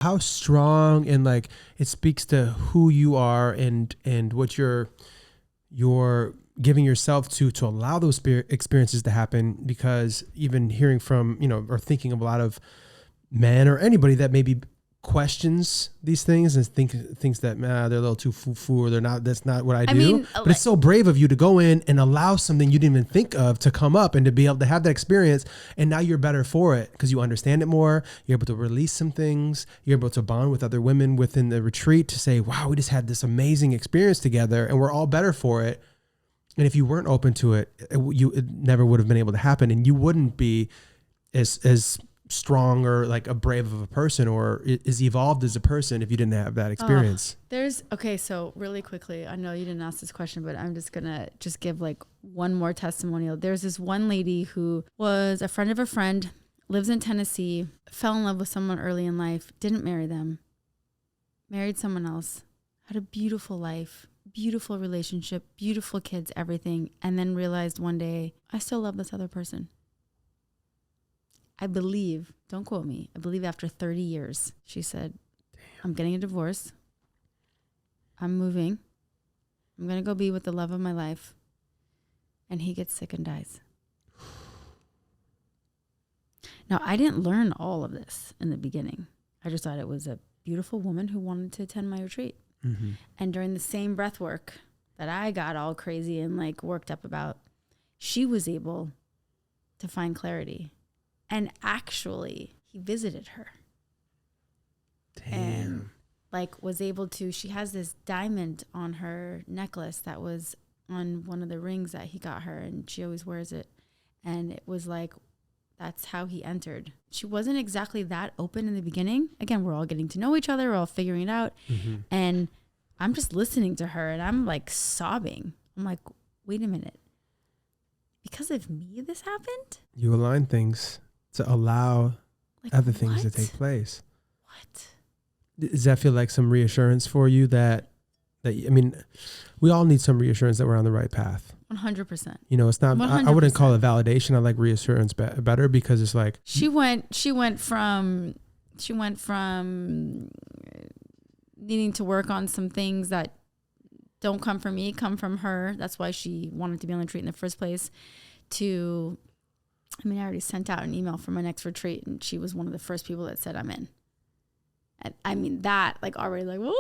how strong and like it speaks to who you are and what you're giving yourself to allow those experiences to happen. Because even hearing from, or thinking of a lot of men or anybody that maybe questions these things and thinks that they're a little too foo-foo, or that's not what I do. mean, but it's so brave of you to go in and allow something you didn't even think of to come up and to be able to have that experience. And now you're better for it because you understand it more. You're able to release some things. You're able to bond with other women within the retreat to say, wow, we just had this amazing experience together and we're all better for it. And if you weren't open to it, it never would have been able to happen. And you wouldn't be as strong or like a brave of a person or is evolved as a person if you didn't have that experience. So really quickly, I know you didn't ask this question, but I'm just gonna give like one more testimonial. There's this one lady who was a friend of a friend, lives in Tennessee, fell in love with someone early in life, didn't marry them, married someone else, had a beautiful life, beautiful relationship, beautiful kids, everything, and then realized one day, I still love this other person. I believe, don't quote me, I believe after 30 years, she said, I'm getting a divorce. I'm moving. I'm going to go be with the love of my life. And he gets sick and dies. Now, I didn't learn all of this in the beginning. I just thought it was a beautiful woman who wanted to attend my retreat. Mm-hmm. And during the same breath work that I got all crazy and like worked up about, she was able to find clarity. And actually, he visited her. Damn. And like was able to, she has this diamond on her necklace that was on one of the rings that he got her, and she always wears it. And it was like, that's how he entered. She wasn't exactly that open in the beginning. Again, we're all getting to know each other. We're all figuring it out. Mm-hmm. And I'm just listening to her and I'm like sobbing. I'm like, wait a minute. Because of me, this happened? You align things to allow like other things to take place. What? Does that feel like some reassurance for you that I mean, we all need some reassurance that we're on the right path. 100%. It's not, I wouldn't call it validation. I like reassurance better because it's like. She went from needing to work on some things that don't come from me, come from her. That's why she wanted to be on the retreat in the first place. I already sent out an email for my next retreat, and she was one of the first people that said I'm in. And I mean that, like already, like whoa.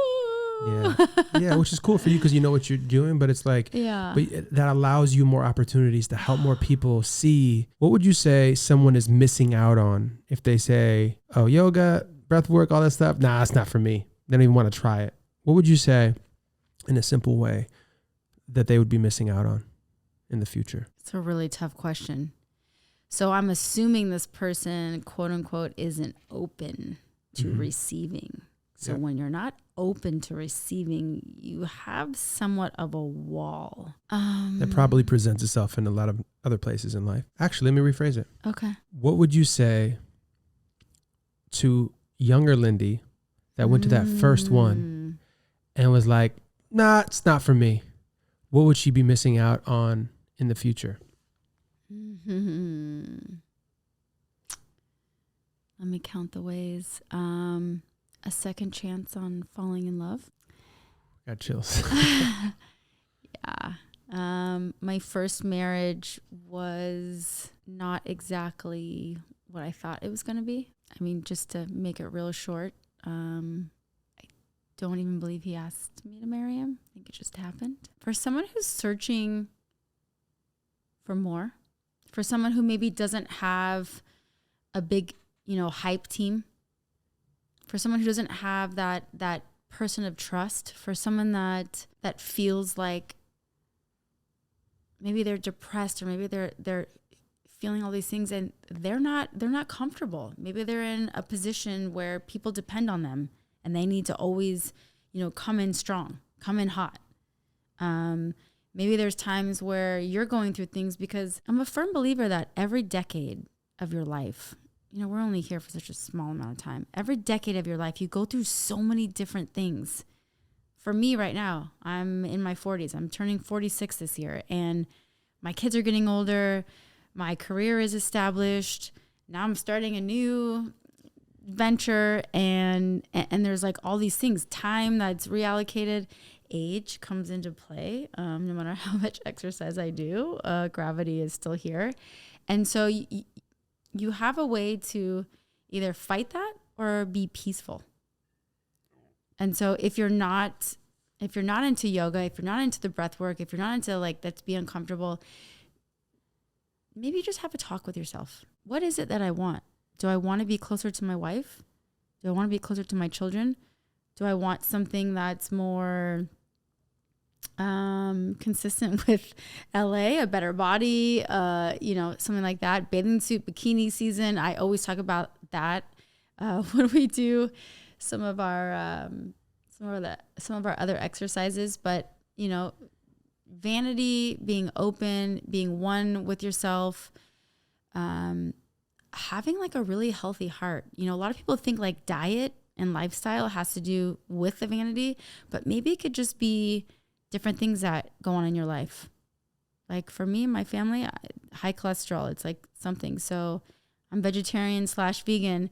Yeah, which is cool for you because you know what you're doing. But it's like, but that allows you more opportunities to help more people see. What would you say someone is missing out on if they say, "Oh, yoga, breath work, all that stuff. Nah, it's not for me. They don't even want to try it." What would you say, in a simple way, that they would be missing out on in the future? It's a really tough question. So I'm assuming this person, quote unquote, isn't open to receiving. So when you're not open to receiving, you have somewhat of a wall. That probably presents itself in a lot of other places in life. Actually, let me rephrase it. Okay. What would you say to younger Lindy that went to that first one and was like, nah, it's not for me? What would she be missing out on in the future? Let me count the ways. A second chance on falling in love. Got chills. Yeah. My first marriage was not exactly what I thought it was going to be. I mean, just to make it real short, I don't even believe he asked me to marry him. I think it just happened. For someone who's searching for more, for someone who maybe doesn't have a big, hype team, for someone who doesn't have that person of trust, for someone that feels like maybe they're depressed or maybe they're feeling all these things and they're not comfortable. Maybe they're in a position where people depend on them and they need to always, come in strong, come in hot. Maybe there's times where you're going through things, because I'm a firm believer that every decade of your life, we're only here for such a small amount of time. Every decade of your life, you go through so many different things. For me right now, I'm in my 40s. I'm turning 46 this year, and my kids are getting older. My career is established. Now I'm starting a new venture, and there's like all these things, time that's reallocated, age comes into play. No matter how much exercise I do, gravity is still here. And so you have a way to either fight that or be peaceful. And so if you're not into yoga, if you're not into the breath work, if you're not into like that's be uncomfortable, maybe just have a talk with yourself. What is it that I want? Do I want to be closer to my wife? Do I want to be closer to my children? Do I want something that's more consistent with LA, a better body, something like that? Bathing suit, bikini season. I always talk about that when we do some of our other exercises. But vanity, being open, being one with yourself, having like a really healthy heart. A lot of people think like diet and lifestyle has to do with the vanity, but maybe it could just be different things that go on in your life. Like for me and my family, high cholesterol, it's like something. So I'm vegetarian/vegan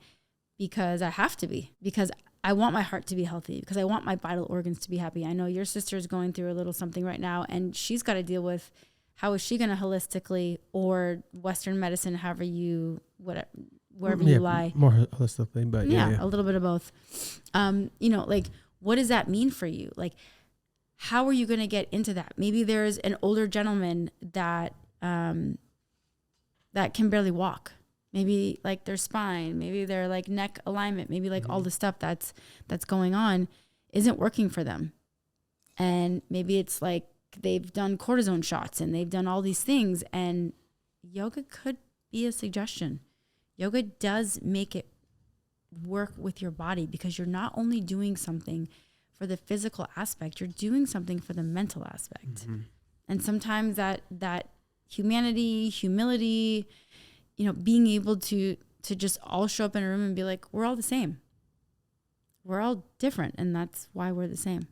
because I have to be, because I want my heart to be healthy, because I want my vital organs to be happy. I know your sister is going through a little something right now, and she's got to deal with how is she going to holistically, or Western medicine, wherever you lie. More holistically, but yeah. A little bit of both. Like what does that mean for you? Like, how are you going to get into that? Maybe there's an older gentleman that that can barely walk. Maybe like their spine, maybe their like neck alignment, maybe like all the stuff that's going on isn't working for them. And maybe it's like they've done cortisone shots and they've done all these things, and yoga could be a suggestion. Yoga does make it work with your body, because you're not only doing something for the physical aspect, you're doing something for the mental aspect. And sometimes that humility, being able to just all show up in a room and be like, we're all the same. We're all different, and that's why we're the same.